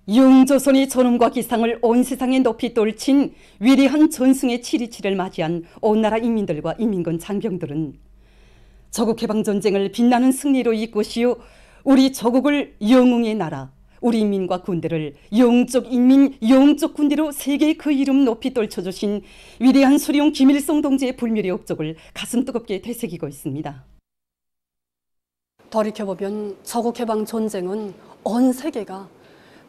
영조선의 존엄과 기상을 온 세상에 높이 떨친 위대한 전승의 7.27을 맞이한 온 나라 인민들과 인민군 장병들은 조국해방전쟁을 빛나는 승리로 이끄시어 우리 조국을 영웅의 나라, 우리 인민과 군대를 영적 인민, 영적 군대로 세계의 그 이름 높이 떨쳐주신 위대한 수령 김일성 동지의 불멸의 업적을 가슴 뜨겁게 되새기고 있습니다. 돌이켜보면 조국해방전쟁은 온 세계가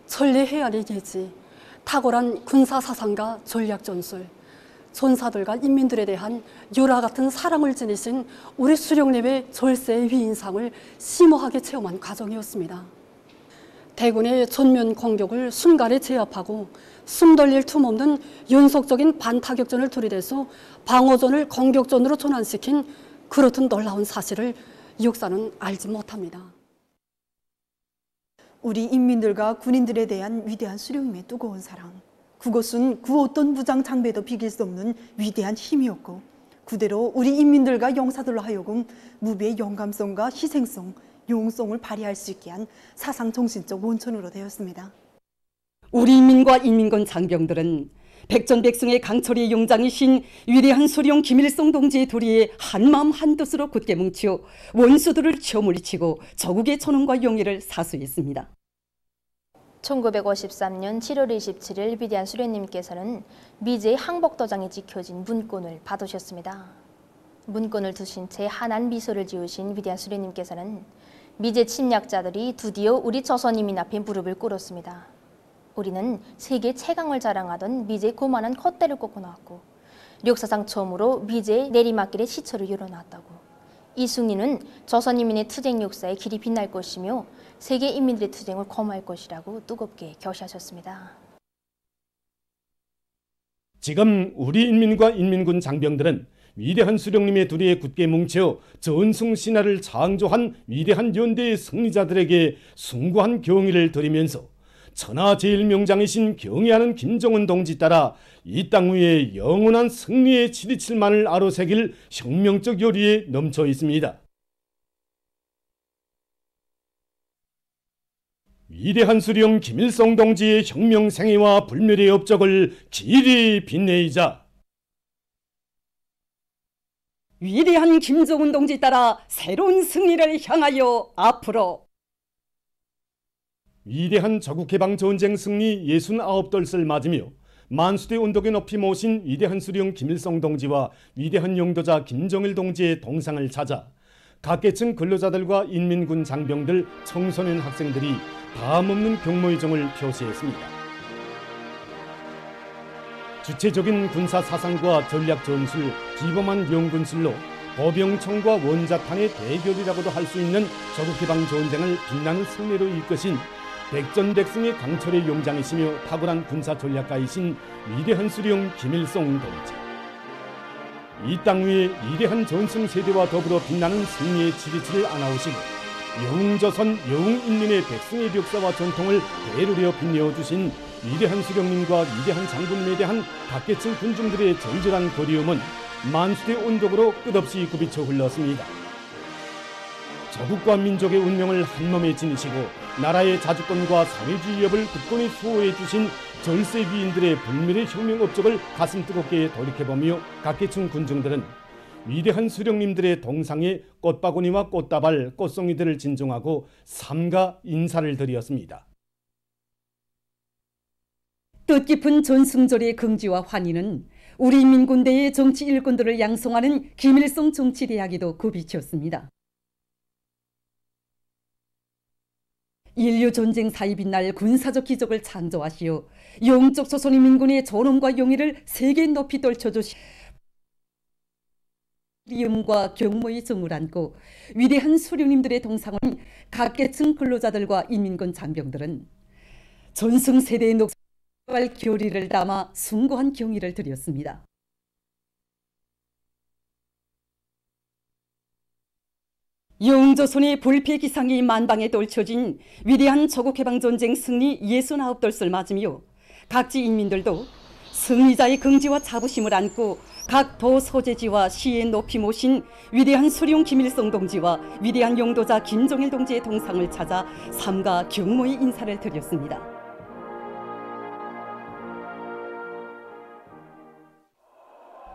천리 헤아리 계지, 탁월한 군사사상과 전략전술, 전사들과 인민들에 대한 유라 같은 사랑을 지니신 우리 수령님의 절세의 위인상을 심오하게 체험한 과정이었습니다. 대군의 전면 공격을 순간에 제압하고 숨 돌릴 틈 없는 연속적인 반타격전을 들이대서 방어전을 공격전으로 전환시킨 그렇듯 놀라운 사실을 역사는 알지 못합니다. 우리 인민들과 군인들에 대한 위대한 수령님의 뜨거운 사랑, 그것은 그 어떤 무장 장비에도 비길 수 없는 위대한 힘이었고, 그대로 우리 인민들과 용사들로 하여금 무비의 용감성과 희생성, 용성을 발휘할 수 있게 한 사상 정신적 원천으로 되었습니다. 우리 인민과 인민군 장병들은 백전백승의 강철의 용장이신 위대한 수령 김일성 동지의 도리에 한마음 한뜻으로 굳게 뭉쳐 원수들을 쳐물리치고 조국의 존엄과 영예를 사수했습니다. 1953년 7월 27일 위대한 수령님께서는 미제의 항복도장에 찍혀진 문권을 받으셨습니다. 문권을 두신 채 환한 미소를 지으신 위대한 수령님께서는 미제 침략자들이 드디어 우리 조선인민 앞에 무릎을 꿇었습니다. 우리는 세계 최강을 자랑하던 미제의 고만한 콧대를 꽂고 나왔고, 역사상 처음으로 미제의 내리막길에 시초를 열어놨다고. 이 승리는 조선인민의 투쟁 역사에 길이 빛날 것이며 세계 인민들의 투쟁을 고마할 것이라고 뜨겁게 교시하셨습니다. 지금 우리 인민과 인민군 장병들은 위대한 수령님의 도리에 굳게 뭉쳐 전승 신화를 창조한 위대한 연대의 승리자들에게 숭고한 경의를 드리면서 천하제일명장이신 경애하는 김정은 동지 따라 이 땅 위에 영원한 승리의 7.27만을 아로새길 혁명적 열의에 넘쳐 있습니다. 위대한 수령 김일성 동지의 혁명 생애와 불멸의 업적을 길이 빛내이자 위대한 김정은 동지 따라 새로운 승리를 향하여 앞으로 위대한 조국해방전쟁 승리 69돌을 맞으며 만수대 운동에 높이 모신 위대한 수령 김일성 동지와 위대한 용도자 김정일 동지의 동상을 찾아 각계층 근로자들과 인민군 장병들, 청소년 학생들이 다함없는 경모의정을 표시했습니다. 주체적인 군사 사상과 전략 전술, 기범한 영군술로 보병청과 원자탄의 대결이라고도 할 수 있는 조국해방 전쟁을 빛나는 승리로 이끄신 백전백승의 강철의 용장이시며 탁월한 군사 전략가이신 위대한 수령 김일성 동지. 이 땅 위에 위대한 전승 세대와 더불어 빛나는 승리의 7.27을 안아오시고 영웅조선 영웅인민의 백승의 역사와 전통을 대루려 빛내어주신 위대한 수령님과 위대한 장군님에 대한 각계층 군중들의 정절한 그리움은 만수대 운동으로 끝없이 굽이쳐 흘렀습니다. 조국과 민족의 운명을 한몸에 지니시고 나라의 자주권과 사회주의 위협을 굳건히 수호해 주신 절세 위인들의 불멸의 혁명 업적을 가슴 뜨겁게 돌이켜보며 각계층 군중들은 위대한 수령님들의 동상에 꽃바구니와 꽃다발, 꽃송이들을 진정하고 삼가 인사를 드렸습니다. 뜻깊은 전승절의 긍지와 환희는 우리 인민군대의 정치 일꾼들을 양성하는 김일성 정치대학에도 굽이쳤습니다. 인류 전쟁사에 빛날 군사적 기적을 창조하시어 영적 조선인민군의 존엄과 영예를 세계에 높이 떨쳐주시 리움과 경모의 정을 안고 위대한 수령님들의 동상은 각계층 근로자들과 인민군 장병들은 전승세대의 녹색발 교리를 담아 숭고한 경의를 드렸습니다. 영조선의 불패기상이 만방에 떨쳐진 위대한 조국해방전쟁 승리 69돌을 맞으며 각지 인민들도 승리자의 긍지와 자부심을 안고 각 도 소재지와 시에 높이 모신 위대한 수령 김일성 동지와 위대한 용도자 김정일 동지의 동상을 찾아 삼가 경모의 인사를 드렸습니다.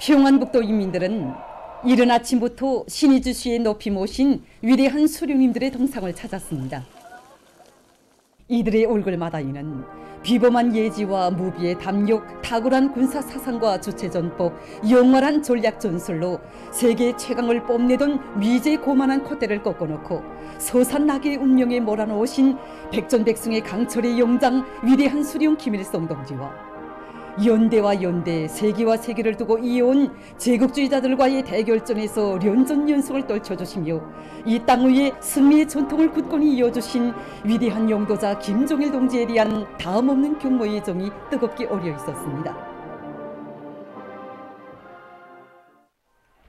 평안북도 인민들은 이른 아침부터 신의주시에 높이 모신 위대한 수령님들의 동상을 찾았습니다. 이들의 얼굴마다에는 비범한 예지와 무비의 담력, 탁월한 군사 사상과 주체전법, 영원한 전략 전술로 세계 최강을 뽐내던 미제의 고만한 콧대를 꺾어놓고 서산나게의 운명에 몰아넣으신 백전백승의 강철의 용장 위대한 수령 김일성 동지와 연대와 연대, 세기와 세기를 두고 이어온 제국주의자들과의 대결전에서 련전연승을 떨쳐주시며 이 땅 위에 승리의 전통을 굳건히 이어주신 위대한 용도자 김종일 동지에 대한 다음없는 경모의 정이 뜨겁게 어려 있었습니다.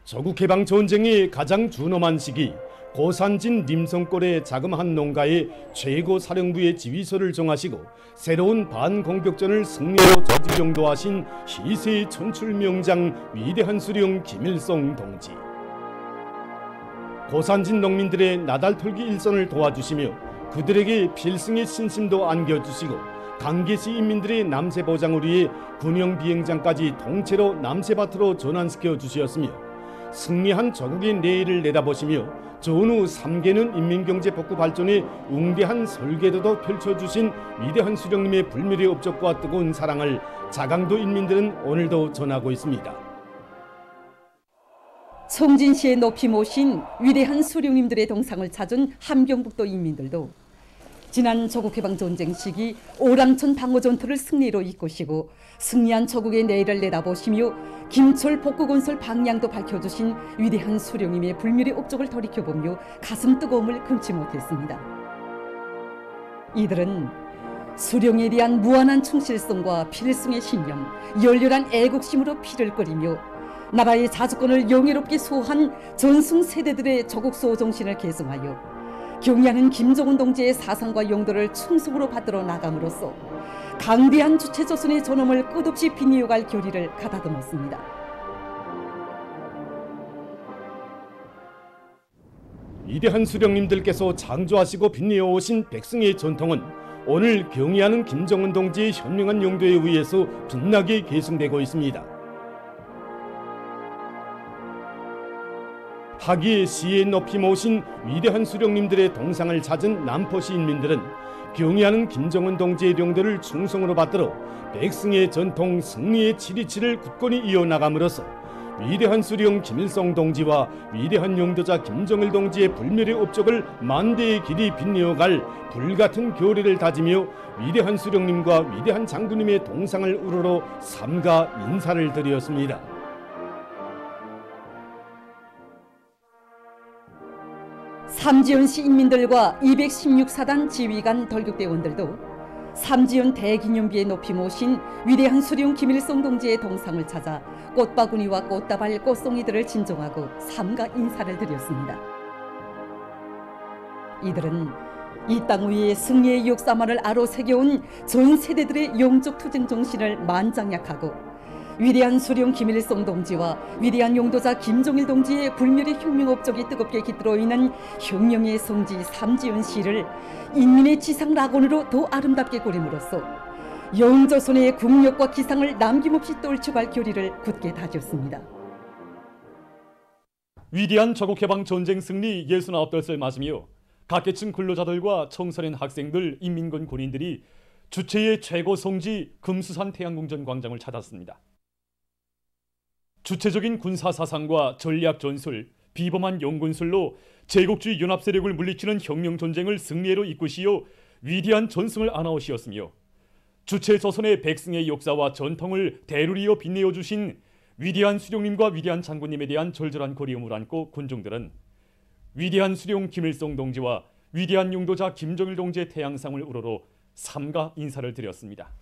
조국해방 전쟁이 가장 준엄한 시기, 고산진 님성골의 자그마한 농가에 최고 사령부의 지휘소를 정하시고 새로운 반공격전을 승리로 저지경도하신 희세의 천출명장 위대한 수령 김일성 동지. 고산진 농민들의 나달털기 일선을 도와주시며 그들에게 필승의 신심도 안겨주시고 강계시 인민들의 남세보장을 위해 군용 비행장까지 통째로 남세밭으로 전환시켜 주셨으며 승리한 조국의 내일을 내다보시며 전후 3개는 인민경제 복구 발전에 웅대한 설계도도 펼쳐주신 위대한 수령님의 불멸의 업적과 뜨거운 사랑을 자강도 인민들은 오늘도 전하고 있습니다. 송진시에 높이 모신 위대한 수령님들의 동상을 찾은 함경북도 인민들도 지난 조국해방전쟁 시기 오랑천 방어전투를 승리로 이끄시고 승리한 조국의 내일을 내다보시며 김철 복구건설 방향도 밝혀주신 위대한 수령님의 불멸의 업적을 돌이켜보며 가슴 뜨거움을 금치 못했습니다. 이들은 수령에 대한 무한한 충실성과 필승의 신념, 열렬한 애국심으로 피를 끓이며 나라의 자주권을 영예롭게 수호한 전승 세대들의 조국 수호 정신을 계승하여 경의하는 김정은 동지의 사상과 용도를 충성으로 받들어 나감으로써 강대한 주체 조선의 존엄을 끝없이 빛내어갈 결의를 가다듬었습니다. 위대한 수령님들께서 창조하시고 빛내어 오신 백승의 전통은 오늘 경의하는 김정은 동지의 현명한 용도에 의해서 빛나게 계승되고 있습니다. 학위의 시에 높이 모신 위대한 수령님들의 동상을 찾은 남포시 인민들은 경의하는 김정은 동지의 용도를 충성으로 받들어 백승의 전통 승리의 치리치를 굳건히 이어나감으로써 위대한 수령 김일성 동지와 위대한 용도자 김정일 동지의 불멸의 업적을 만대의 길이 빛내어갈 불같은 교리를 다지며 위대한 수령님과 위대한 장군님의 동상을 우러러 삼가 인사를 드렸습니다. 삼지연시 인민들과 216사단 지휘관 돌격대원들도 삼지연 대기념비에 높이 모신 위대한 수령 김일성 동지의 동상을 찾아 꽃바구니와 꽃다발, 꽃송이들을 진정하고 삼가 인사를 드렸습니다. 이들은 이 땅 위에 승리의 역사만을 아로새겨온 전 세대들의 영적 투쟁 정신을 만장약하고 위대한 수령 김일성 동지와 위대한 용도자 김종일 동지의 불멸의 혁명 업적이 뜨겁게 깃들어 있는 혁명의 성지 삼지연시를 인민의 지상 낙원으로 더 아름답게 꾸림으로써 영조선의 국력과 기상을 남김없이 떨쳐갈 결의를 굳게 다졌습니다. 위대한 조국해방 전쟁 승리 69돌을 맞으며 각계층 근로자들과 청소년 학생들, 인민군 군인들이 주체의 최고 성지 금수산 태양궁전 광장을 찾았습니다. 주체적인 군사 사상과 전략 전술, 비범한 용군술로 제국주의 연합 세력을 물리치는 혁명 전쟁을 승리로 이끄시어 위대한 전승을 안아오시었으며 주체 조선의 백승의 역사와 전통을 대를 이어 빛내어 주신 위대한 수령님과 위대한 장군님에 대한 절절한 그리움을 안고 군중들은 위대한 수령 김일성 동지와 위대한 용도자 김정일 동지의 태양상을 우러러 삼가 인사를 드렸습니다.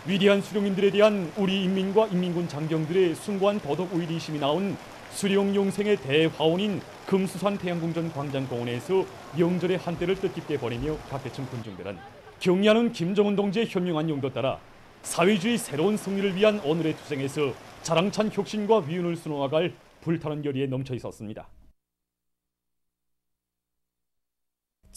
위대한 수령님들에 대한 우리 인민과 인민군 장병들의 숭고한 도덕 의리심이 나온 수령 용생의 대화원인 금수산 태양궁전 광장공원에서 명절의 한때를 뜻깊게 보내며 각계층 군중들은 경의하는 김정은 동지의 현명한 용도 따라 사회주의 새로운 승리를 위한 오늘의 투쟁에서 자랑찬 혁신과 위운을 수놓아갈 불타는 열의에 넘쳐 있었습니다.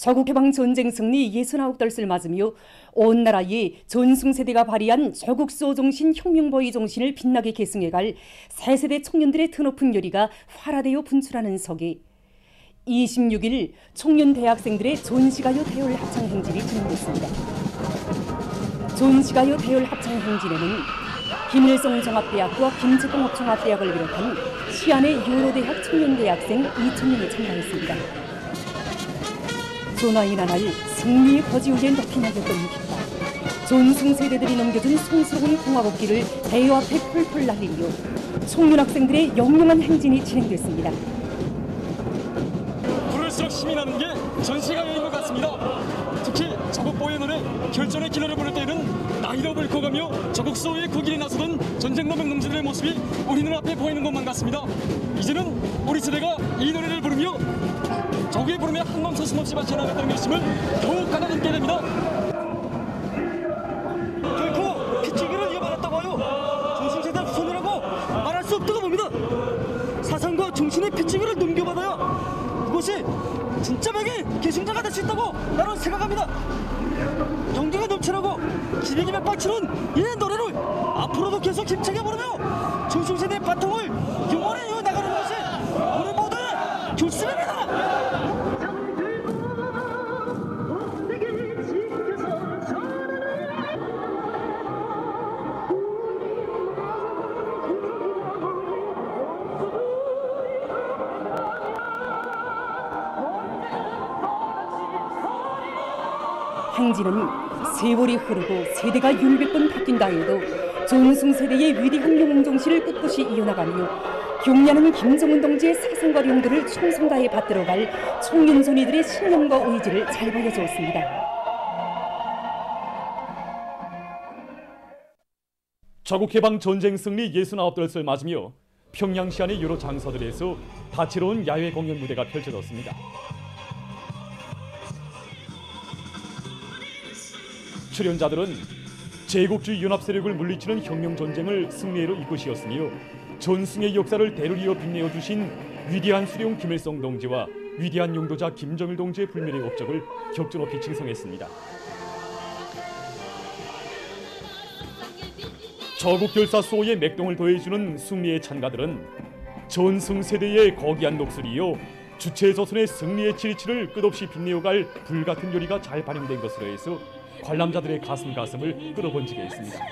조국해방전쟁 승리 69달을 맞으며 온 나라의 전승세대가 발휘한 조국수호정신 혁명보위 정신을 빛나게 계승해갈 새세대 청년들의 드높은 열의가 활화되어 분출하는 속에 26일 청년 대학생들의 전시가요 대열 합창 행진이 진행됐습니다. 전시가요 대열 합창 행진에는 김일성 종합대학과 김책봉 종합대학을 비롯한 시안의 여러 대학 청년 대학생 2,000명이 참가했습니다. 전하인 날 승리의 거지 위에 높이 날렸던 깃발, 전승 세대들이 넘겨준 성스러운 공화국기를 대여 앞에 펄펄 날리며 청년 학생들의 영롱한 행진이 진행됐습니다. 부를수록 힘이 나는 게 전시가요인 것 같습니다. 특히 조국보호의 노래 결전의 길로를 부를 때에는 나이도 늙어가며 조국 수호의 그 길에 나서던 전쟁노병 농지들의 모습이 우리 눈앞에 보이는 것만 같습니다. 이제는 우리 세대가 이 노래를 부르며 조국의 부름에 한마음 서슴없이 바쳐나갔다는 결심을 더욱 가다듬게 됩니다. 결코 피치기를 이어받았다고 하여 전승세대 후손이라고 말할 수 없다고 봅니다. 사상과 정신의 피치기를 넘겨받아야 그것이 진짜 맥의 계승자가 될 수 있다고 나는 생각합니다. 용기가 넘치라고 기백이 맥박치는 이 노래를 앞으로도 계속 힘차게 부르며 전승세대의 바통을 영원히 이어나가는 것이 우리 모두의 결심입니다. 행진은 세월이 흐르고 세대가 600번 바뀐다 해도 전승세대의 위대한 영웅정신을 꿋꿋이 이어나가며 경례하는 김정은 동지의 사상과 용도를 충성 다해 받들어갈 청년손이들의 신념과 의지를 잘 보여주었습니다. 조국해방 전쟁 승리 69달을 맞으며 평양 시안의 여러 장소들에서 다채로운 야외 공연 무대가 펼쳐졌습니다. 출연자들은 제국주의 연합 세력을 물리치는 혁명 전쟁을 승리로 이끄시었으며 전승의 역사를 대를 이어 빛내어 주신 위대한 수령 김일성 동지와 위대한 용도자 김정일 동지의 불멸의 업적을 격조 높이 칭송했습니다. 조국 결사 수호의 맥동을 더해주는 승리의 찬가들은 전승 세대의 거기한 녹슬이요 주체조선의 승리의 치리치를 끝없이 빛내어갈 불같은 요리가 잘 반영된 것으로 해서 관람자들의 가슴을 끌어번지게 했습니다.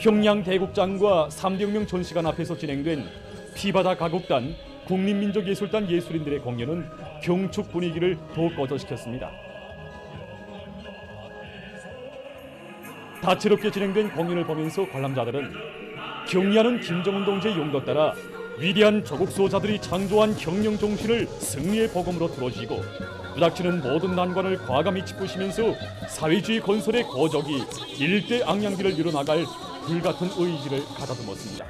평양 대국장과 3대혁명 전시관 앞에서 진행된 피바다 가곡단, 국립민족예술단 예술인들의 공연은 경축 분위기를 더욱 거저시켰습니다. 다채롭게 진행된 공연을 보면서 관람자들은 경리하는 김정은 동지의 용도 따라 위대한 조국 수호자들이 창조한 혁명 정신을 승리의 복음으로 들어주고 부닥치는 모든 난관을 과감히 짚으시면서 사회주의 건설의 거적이 일대 앙양비를 이뤄나갈 불같은 의지를 가다듬었습니다.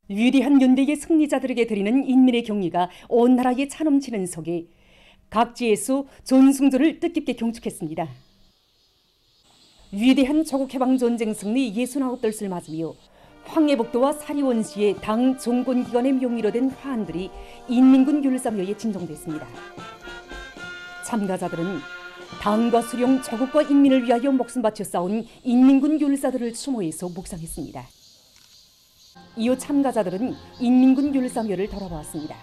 위대한 연대의 승리자들에게 드리는 인민의 경의가 온 나라에 차넘치는 속에 각지에서 전승조를 뜻깊게 경축했습니다. 위대한 조국해방전쟁 승리 69달을 맞으며 황해북도와 사리원시의 당 정권기관의 명의로 된 화환들이 인민군 율사묘에 진정됐습니다. 참가자들은 당과 수령, 조국과 인민을 위하여 목숨 바쳐 싸운 인민군 율사들을 추모해서 묵상했습니다. 이후 참가자들은 인민군 율사묘를 돌아보았습니다.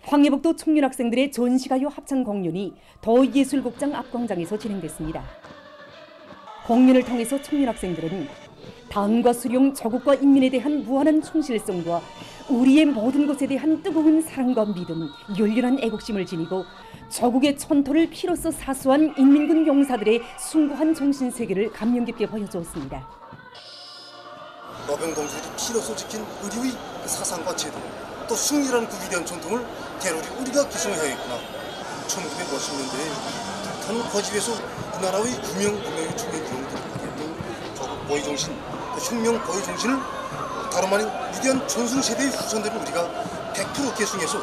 황해북도 청년학생들의 전시가요 합창 공연이 도예술극장 앞광장에서 진행됐습니다. 공연을 통해서 청년학생들은 당과 수령, 조국과 인민에 대한 무한한 충실성과 우리의 모든 것에 대한 뜨거운 사랑과 믿음, 열렬한 애국심을 지니고 조국의 천토를 피로써 사수한 인민군 용사들의 숭고한 정신세계를 감명 깊게 보여주었습니다. 노병 동지들이 피로써 지킨 의리의 사상과 제도, 또 승리라는 그 위대한 전통을 대로리 우리가 기성해야겠구나. 1950년대에 북한 거집에서 우리나라의 유명의 중요한 유형들을 했던 조국 보위 정신, 혁명 보위 정신을 다름 아닌 위대한 전승 세대의 후손들을 우리가 100% 계승해서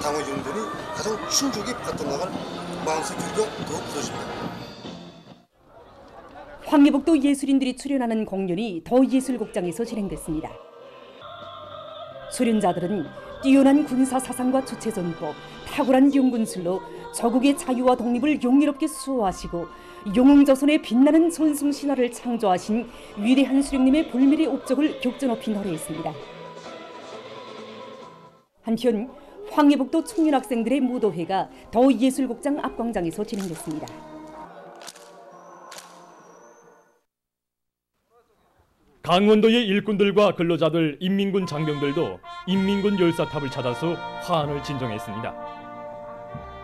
당의 용돈이 가장 충족히 받쳐나갈 마음속 교류가 더욱 굳어집니다. 황해북도 예술인들이 출연하는 공연이 더 예술극장에서 진행됐습니다. 수련자들은 뛰어난 군사 사상과 주체 전법, 탁월한 용군술로 저국의 자유와 독립을 용의롭게 수호하시고 영웅조선의 빛나는 전승 신화를 창조하신 위대한 수령님의 불멸의 업적을 격전 높이 노래했습니다. 한편 황해북도 청년학생들의 무도회가 더 예술극장 앞광장에서 진행됐습니다. 강원도의 일꾼들과 근로자들, 인민군 장병들도 인민군 열사탑을 찾아서 화환을 진정했습니다.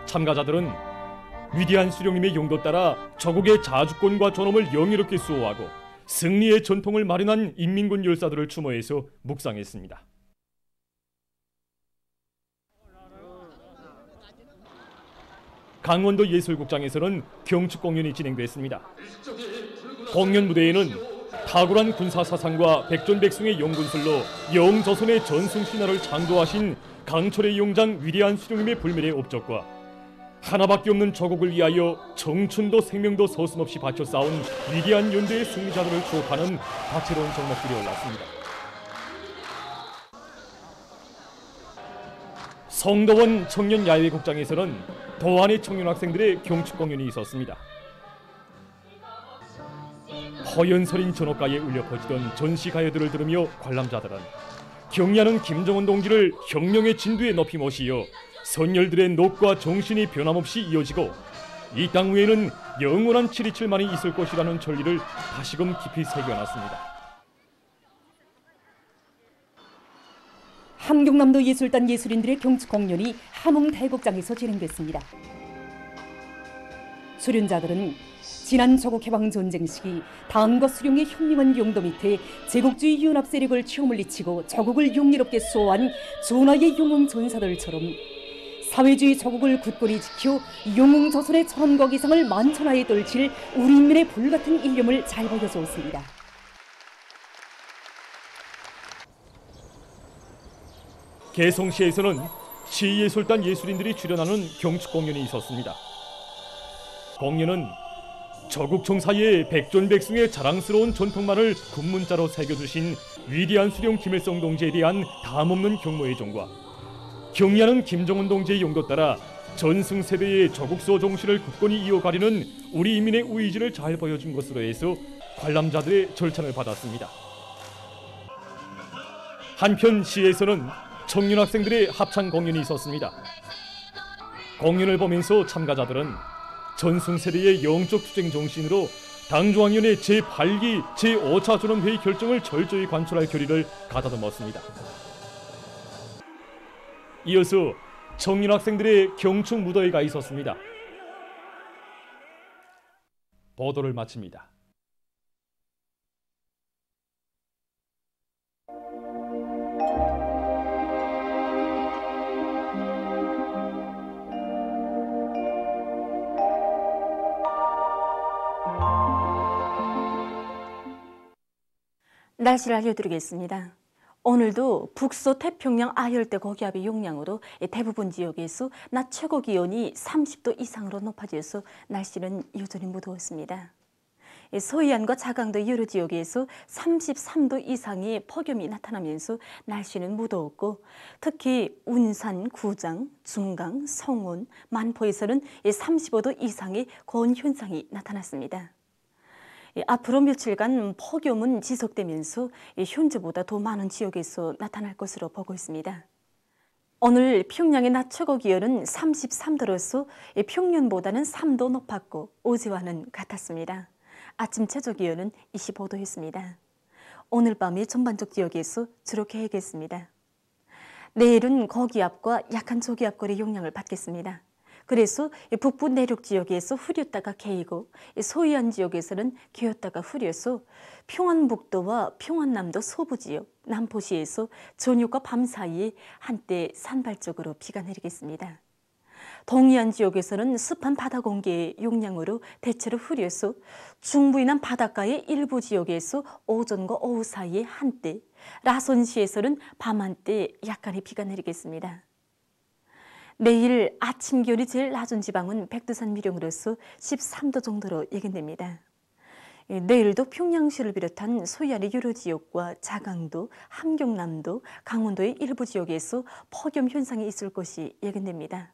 참가자들은 위대한 수령님의 용도 따라 저국의 자주권과 존엄을 영예롭게 수호하고 승리의 전통을 마련한 인민군 열사들을 추모해서 묵상했습니다. 강원도 예술극장에서는 경축 공연이 진행됐습니다. 공연 무대에는 탁월한 군사 사상과 백전백승의 용군술로 영조선의 전승 신화를 창조하신 강철의 용장 위대한 수령님의 불멸의 업적과 하나밖에 없는 저국을 위하여 청춘도 생명도 서슴없이 바쳐 싸운 위대한 연대의 승리자들을 추억하는 다채로운 정막들이 올랐습니다. 성도원 청년야외극장에서는 도안의 청년학생들의 경축 공연이 있었습니다. 허연서린 전옥가에 울려 퍼지던 전시가요들을 들으며 관람자들은 경리하는 김정은 동지를 혁명의 진두에 높이 모시어 선열들의 녹과 정신이 변함없이 이어지고 이 땅 위에는 영원한 727만이 있을 것이라는 전리를 다시금 깊이 새겨놨습니다. 함경남도 예술단 예술인들의 경축 공연이 함흥대극장에서 진행됐습니다. 수련자들은 지난 조국해방전쟁 시기 당과 수령의 현명한 용도 밑에 제국주의 연합 세력을 치어물리치고 조국을 용의롭게 수호한 전하의 영웅 전사들처럼 사회주의 조국을 굳건히 지켜 영웅 조선의 천원과 기상을 만천하에 떨칠 우리 인민의 불같은 일념을 잘 보여주었습니다. 개성시에서는 시예술단 예술인들이 출연하는 경축 공연이 있었습니다. 공연은 저국 청사의 백전백승의 자랑스러운 전통만을 군문자로 새겨주신 위대한 수령 김일성 동지에 대한 담없는 경모의 정과 경리하는 김정은 동지의 용도 따라 전승 세대의 저국서 정신을 굳건히 이어가려는 우리 인민의 의지를 잘 보여준 것으로 해서 관람자들의 절찬을 받았습니다. 한편 시에서는 청년학생들의 합창 공연이 있었습니다. 공연을 보면서 참가자들은 전승세대의 영적 투쟁 정신으로 당중앙위원회 제8기 제5차 전원회의 결정을 철저히 관철할 결의를 가다듬었습니다. 이어서 청년학생들의 경축 무도회가 있었습니다. 보도를 마칩니다. 날씨를 알려드리겠습니다. 오늘도 북서 태평양 아열대 고기압의 영향으로 대부분 지역에서 낮 최고 기온이 30도 이상으로 높아져서 날씨는 여전히 무더웠습니다. 서해안과 자강도 여러 지역에서 33도 이상의 폭염이 나타나면서 날씨는 무더웠고 특히 운산, 구장, 중강, 성원, 만포에서는 35도 이상의 고온 현상이 나타났습니다. 앞으로 며칠간 폭염은 지속되면서 현재보다 더 많은 지역에서 나타날 것으로 보고 있습니다. 오늘 평양의 낮 최고 기온은 33도로서 평년보다는 3도 높았고 어제와는 같았습니다. 아침 최저 기온은 25도였습니다. 오늘 밤에 전반적 지역에서 주로 개겠습니다. 내일은 고기압과 약한 저기압골의 영향을 받겠습니다. 그래서 북부 내륙 지역에서 흐렸다가 개이고 서해안 지역에서는 개었다가 흐려서 평안북도와 평안남도 서부 지역, 남포시에서 저녁과 밤 사이에 한때 산발적으로 비가 내리겠습니다. 동해안 지역에서는 습한 바다 공기의 영향으로 대체로 흐려서 중부이남 바닷가의 일부 지역에서 오전과 오후 사이에 한때, 라선시에서는 밤 한때 약간의 비가 내리겠습니다. 내일 아침 기온이 제일 낮은 지방은 백두산 미령으로서 13도 정도로 예견됩니다. 내일도 평양시를 비롯한 소위안의 여러 지역과 자강도, 함경남도, 강원도의 일부 지역에서 폭염 현상이 있을 것이 예견됩니다.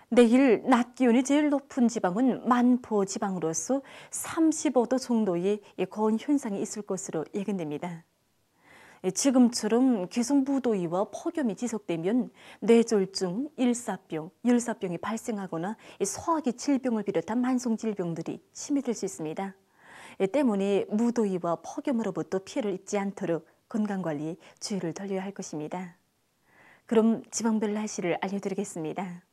내일 낮 기온이 제일 높은 지방은 만포 지방으로서 35도 정도의 고온 현상이 있을 것으로 예견됩니다. 지금처럼 계속 무더위와 폭염이 지속되면 뇌졸중, 일사병, 열사병이 발생하거나 소화기 질병을 비롯한 만성 질병들이 심해질 수 있습니다. 때문에 무더위와 폭염으로부터 피해를 입지 않도록 건강관리에 주의를 돌려야 할 것입니다. 그럼 지방별 날씨를 알려드리겠습니다.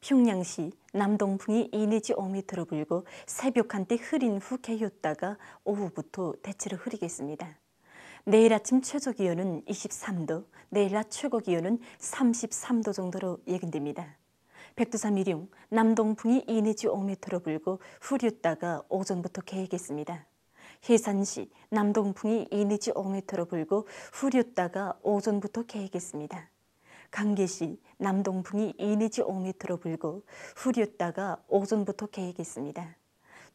평양시 남동풍이 2 내지 5m로 불고 새벽 한때 흐린 후 개였다가 오후부터 대체로 흐리겠습니다. 내일 아침 최저기온은 23도, 내일 낮 최고기온은 33도 정도로 예견됩니다. 백두산 미령 남동풍이 2 내지 5m로 불고 흐렸다가 오전부터 개겠습니다. 해산시 남동풍이 2 내지 5m로 불고 흐렸다가 오전부터 개겠습니다. 강계시 남동풍이 2 내지 5m로 불고 흐렸다가 오전부터 개겠습니다.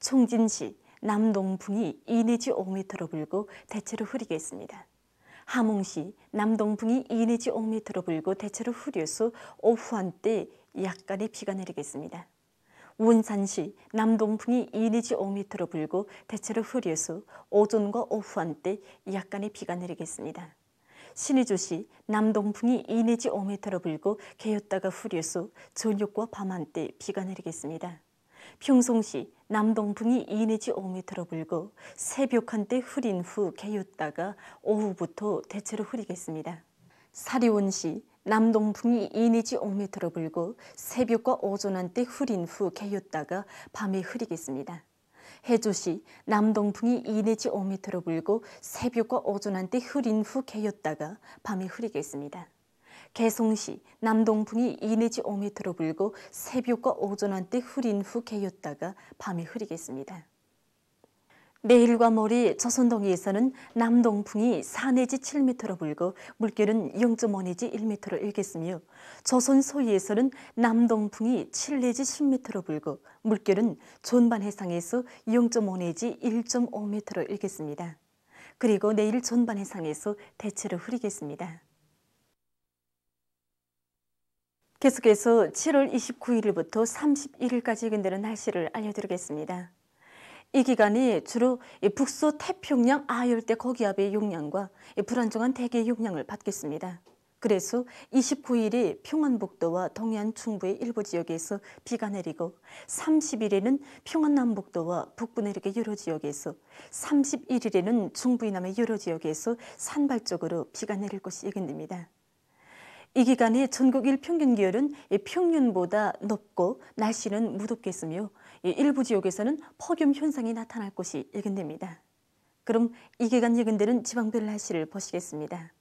총진시 남동풍이 2 내지 5m로 불고 대체로 흐리겠습니다. 함흥시 남동풍이 2 내지 5m로 불고 대체로 흐려서 오후 한때 약간의 비가 내리겠습니다. 원산시 남동풍이 2 내지 5m로 불고 대체로 흐려서 오전과 오후 한때 약간의 비가 내리겠습니다. 신의주시 남동풍이 2 내지 5m로 불고 개였다가 흐려서 저녁과 밤 한때 비가 내리겠습니다. 평송시 남동풍이 2 내지 5m로 불고 새벽 한때 흐린 후 개였다가 오후부터 대체로 흐리겠습니다. 사리원시 남동풍이 2 내지 5m로 불고 새벽과 오전 한때 흐린 후 개였다가 밤에 흐리겠습니다. 해주시 남동풍이 2 내지 5m로 불고 새벽과 오전 한때 흐린 후 개였다가 밤에 흐리겠습니다. 개송시 남동풍이 2 내지 5m로 불고 새벽과 오전 한때 흐린 후 개였다가 밤에 흐리겠습니다. 내일과 모레 조선동해에서는 남동풍이 4 내지 7m로 불고 물결은 0.5 내지 1m로 일겠으며 조선 서해에서는 남동풍이 7 내지 10m로 불고 물결은 전반 해상에서 0.5 내지 1.5m로 일겠습니다. 그리고 내일 전반 해상에서 대체로 흐리겠습니다. 계속해서 7월 29일부터 31일까지 예견되는 날씨를 알려드리겠습니다. 이 기간이 주로 북서태평양 아열대 고기압의 영향과 불안정한 대기의 영향을 받겠습니다. 그래서 29일에 평안북도와 동해안 중부의 일부 지역에서 비가 내리고 30일에는 평안남북도와 북부 내륙의 여러 지역에서 31일에는 중부 이남의 여러 지역에서 산발적으로 비가 내릴 것이 예견됩니다. 이 기간에 전국 일평균 기온은 평년보다 높고 날씨는 무덥겠으며 일부 지역에서는 폭염 현상이 나타날 것이 예견됩니다. 그럼 이 기간 예견되는 지방별 날씨를 보시겠습니다.